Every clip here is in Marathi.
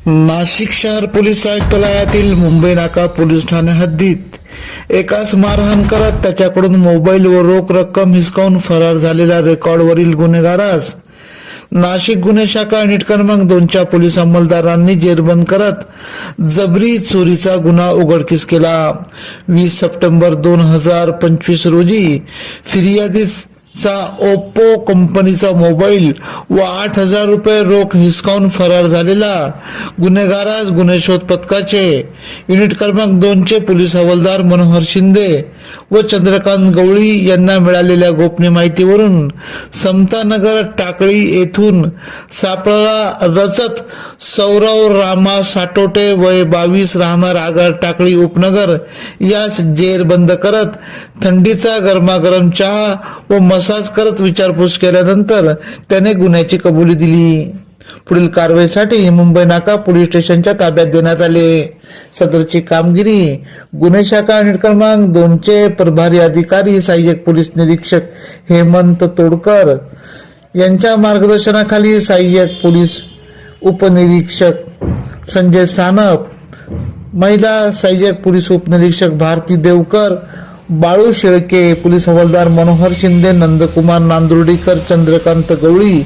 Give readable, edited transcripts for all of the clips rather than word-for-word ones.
नाशिक शहर पोलीस आयुक्तालयातील मुंबई नाका पोलीस ठाणे हद्दीत एकास मारहाण करत त्याच्याकडून मोबाईल व रोख रक्कम हिसकावून फरार झालेल्या रेकॉर्डवरील गुन्हेगारास नाशिक गुन्हे शाखा युनिट क्रमांक 2च्या पोलीस अंमलदारांनी जेरबंद करत जबरी चोरीचा गुन्हा उघडकीस केला। 20 सप्टेंबर 2025 रोजी फिर्यादीचा ओप्पो कंपनीचा मोबाईल व 8,000 रुपये रोख हिसकावून फरार झालेला गुन्हेगारास गुन्हे शोध पथकाचे युनिट क्रमांक 2चे पोलीस हवालदार मनोहर शिंदे व चंद्रकांत गवळी यांना मिळालेल्या गोपनीय माहितीवरून समतानगर टाकळी येथून सापळा रचत सौरव रामा साटोटे वय 22 राहणार आगार टाकळी उपनगर यास जेरबंद करत थंडीचा गरमागरम चहा व मसाज करत विचारपूस केल्यानंतर त्याने गुन्ह्याची कबुली दिली। पुढील कारवाईसाठी मुंबई नाका पोलीस स्टेशनच्या ताब्यात देण्यात आले। सदरची कामगिरी गुन्हे शाखा युनिट क्रमांक 2चे प्रभारी अधिकारी सहाय्यक पोलीस निरीक्षक हेमंत तोडकर यांच्या मार्गदर्शनाखाली सहाय्यक पोलीस उपनिरीक्षक संजय सानप, महिला सहाय्यक पोलीस उपनिरीक्षक भारती देवकर, बाळू शेळके, पोलीस हवालदार मनोहर शिंदे, नंदकुमार नांदुर्डीकर, चंद्रकांत गवळी,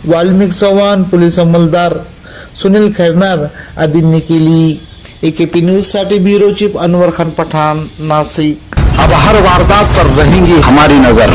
वाल्मिक चव्हाण, पोलीस अंमलदार सुनील खैरनार आदींनी केली। एकेपी न्यूज साठी ब्युरो चीफ अनवर खान पठान, नासिक। अब हर वारदात पर रहेंगी हमारी नजर।